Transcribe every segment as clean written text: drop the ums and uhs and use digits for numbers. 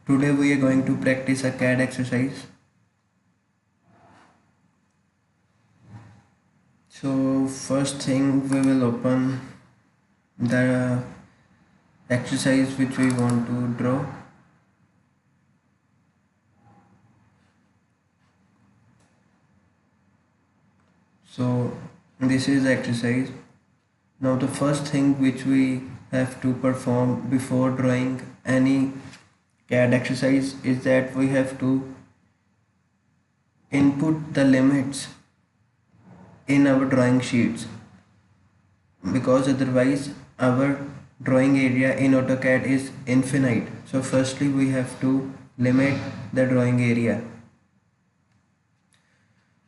Today we are going to practice a CAD exercise. So first thing we will open the exercise which we want to draw. So this is the exercise. Now the first thing which we have to perform before drawing any CAD exercise is that we have to input the limits in our drawing sheets, because otherwise our drawing area in AutoCAD is infinite. So firstly we have to limit the drawing area.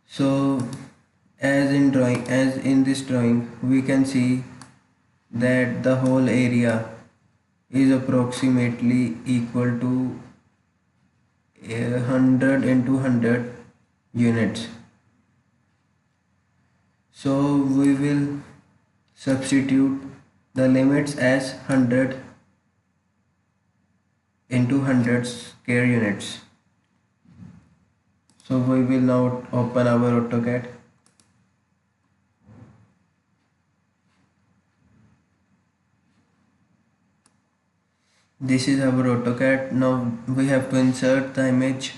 So as in this drawing we can see that the whole area is approximately equal to 100 into 100 units. So we will substitute the limits as 100 into 100 square units. So we will now open our AutoCAD. This is our AutoCAD. Now we have to insert the image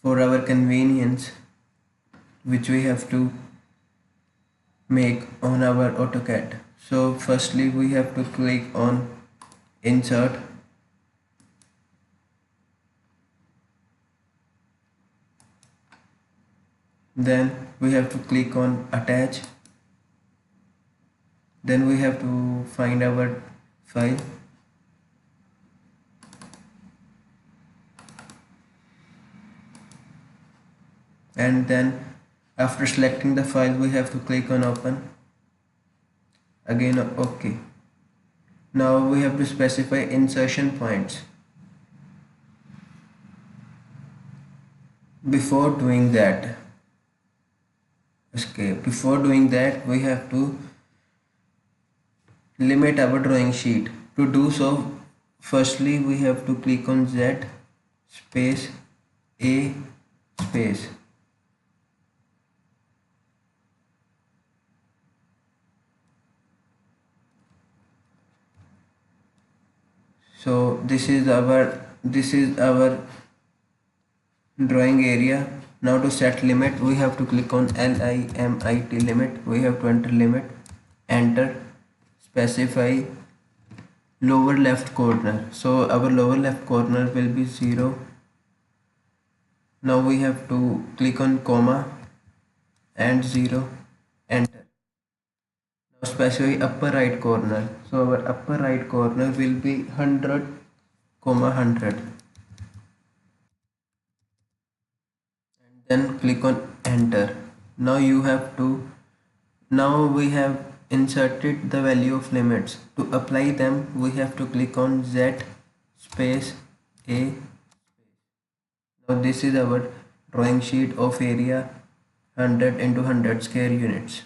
for our convenience, which we have to make on our AutoCAD. So firstly we have to click on insert, then we have to click on attach, then we have to find our file, and then after selecting the file we have to click on open, again OK. Now we have to specify insertion points. Before doing that we have to limit our drawing sheet. To do so, firstly we have to click on Z space A space. So this is our drawing area. Now to set limit we have to click on limit limit. We have to enter limit, enter, specify lower left corner. So our lower left corner will be 0. Now we have to click on comma and 0, enter. Now specify upper right corner. So our upper right corner will be 100, 100. Then click on enter. Now we have inserted the value of limits. To apply them we have to click on Z space A. Now this is our drawing sheet of area 100 into 100 square units.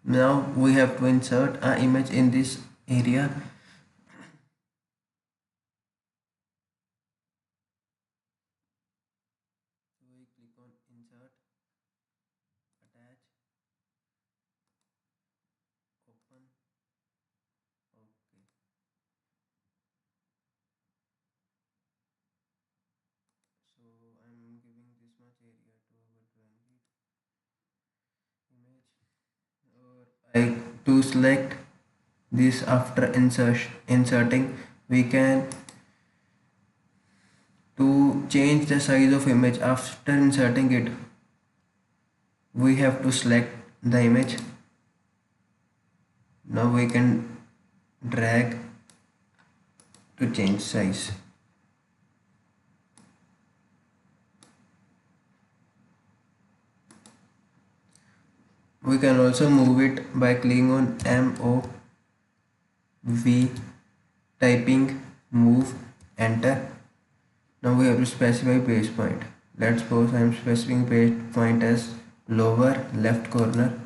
Now we have to insert an image in this area. So we click on insert, attach, open, OK. So I'm giving this much area to our drawing sheet image, or to select this after inserting we can to change the size of image after inserting it. We have to select the image. Now we can drag to change size. We can also move it by clicking on MOV, typing move, enter. Now we have to specify base point. Let's suppose I am specifying base point as lower left corner.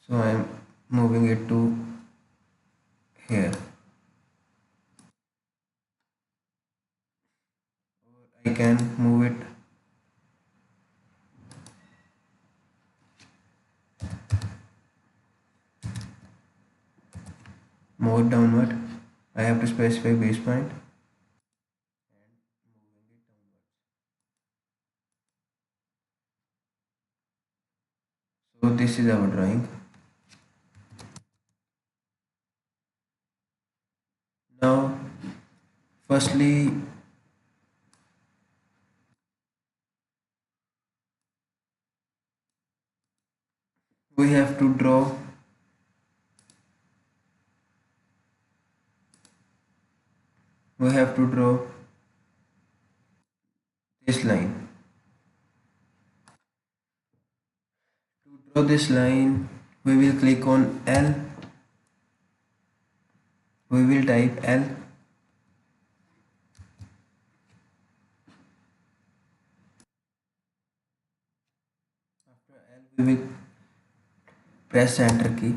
So I am moving it to here. move it downward. I have to specify base point. So this is our drawing. Now, firstly, we have to draw this line. To draw this line, we will click on L. We will type L. After L, we will press enter key.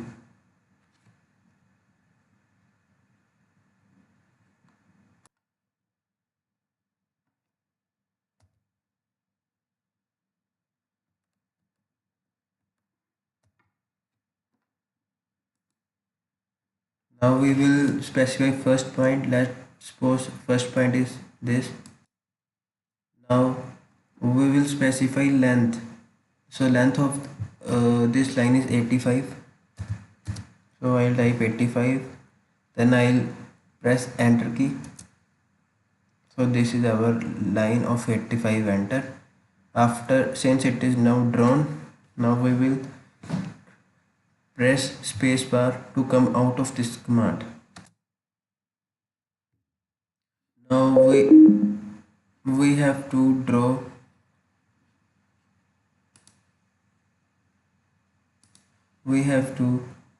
Now we will specify first point. Let's suppose first point is this. Now we will specify length. So length of this line is 85. So I'll type 85. Then I'll press enter key. So this is our line of 85. Enter. After, since it is now drawn, now we will press spacebar to come out of this command. Now we have to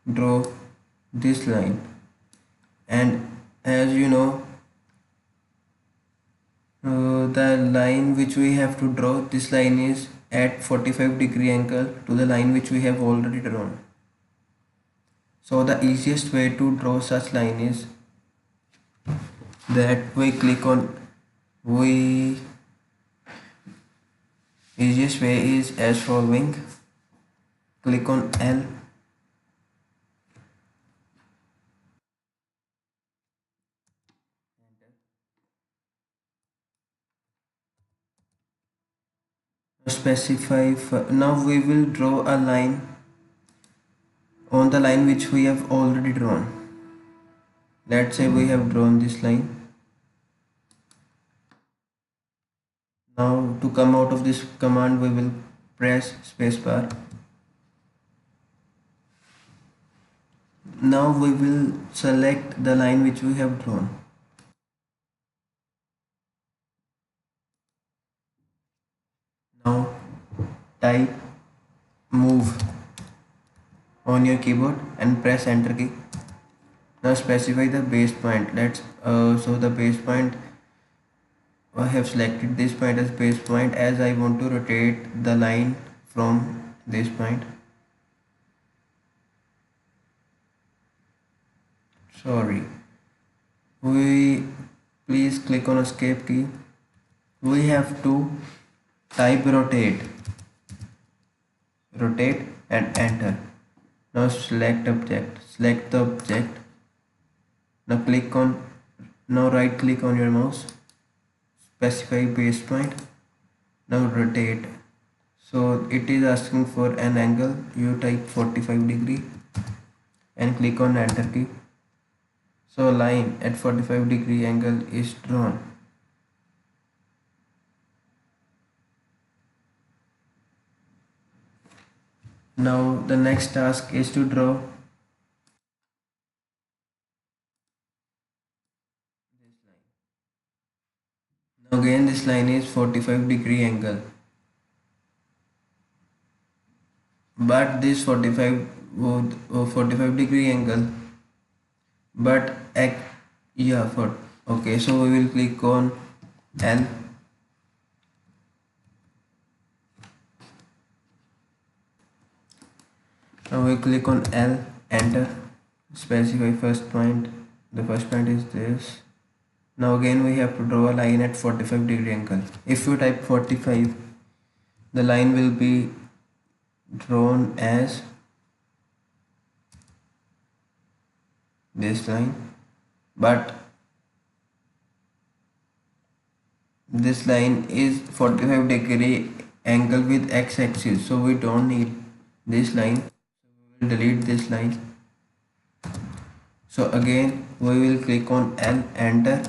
draw this line, and as you know, the line which we have to draw, this line is at 45-degree angle to the line which we have already drawn. So the easiest way to draw such line is that we click on easiest way is as following. Click on L. Specify. Now we will draw a line on the line which we have already drawn. Let's say we have drawn this line. Now to come out of this command, we will press spacebar. Now we will select the line which we have drawn. Now type move on your keyboard and press enter key. Now specify the base point. So the base point, I have selected this point as base point as I want to rotate the line from this point. Sorry. Please click on escape key. We have to type rotate and enter. Now select the object. Now right click on your mouse, specify base point. Now rotate. So it is asking for an angle. You type 45-degree and click on enter key. So a line at 45-degree angle is drawn. Now the next task is to draw this line. Now again this line is 45-degree angle, but this 45-degree angle, but okay, so we will click on L. Now we click on L, enter, specify first point. The first point is this. Now again we have to draw a line at 45-degree angle. If you type 45, the line will be drawn as this line, but this line is 45-degree angle with x-axis, so we don't need this line. We will delete this line. So again we will click on L, enter,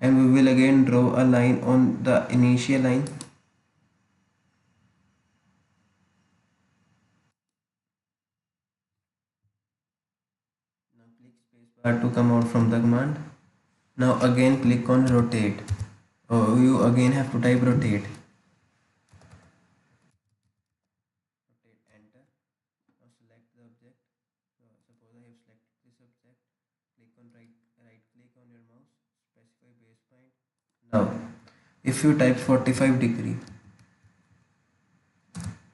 and we will again draw a line on the initial line. Now click spacebar to come out from the command. Now again click on rotate. Oh, you again have to type rotate. Rotate, enter. Now select the object. So suppose I have selected this object. Click on right click on your mouse. Specify base point. Now if you type 45-degree,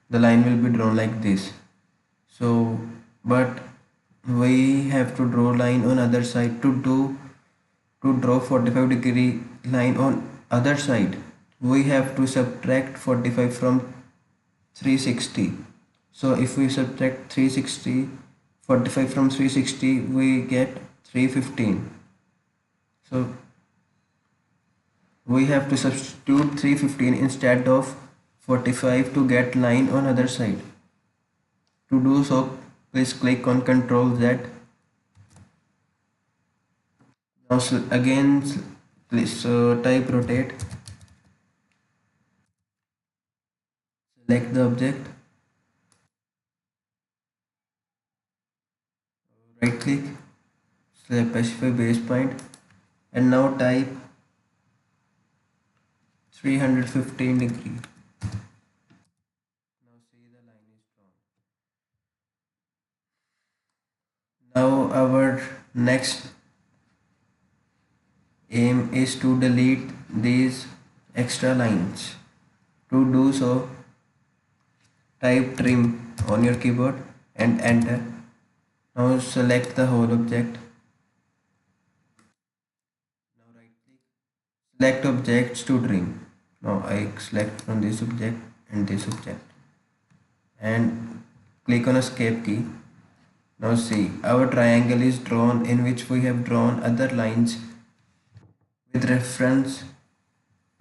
the line will be drawn like this. So but we have to draw line on other side. To draw 45-degree line on other side, we have to subtract 45 from 360. So if we subtract 45 from 360, we get 315. So we have to substitute 315 instead of 45 to get line on other side. To do so, please click on Ctrl Z. Now again please type rotate. Select the object. Right click. Specify base point. And now type 315-degree. Now see the line is drawn. Now our next aim is to delete these extra lines. To do so, type trim on your keyboard and enter. Now select the whole object. Now right click, select objects to trim. Now I select from this object and this object and click on escape key. Now see, our triangle is drawn, in which we have drawn other lines with reference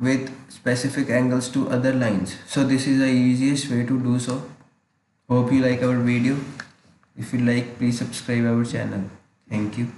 with specific angles to other lines. So this is the easiest way to do so. Hope you like our video. If you like, please subscribe our channel. Thank you.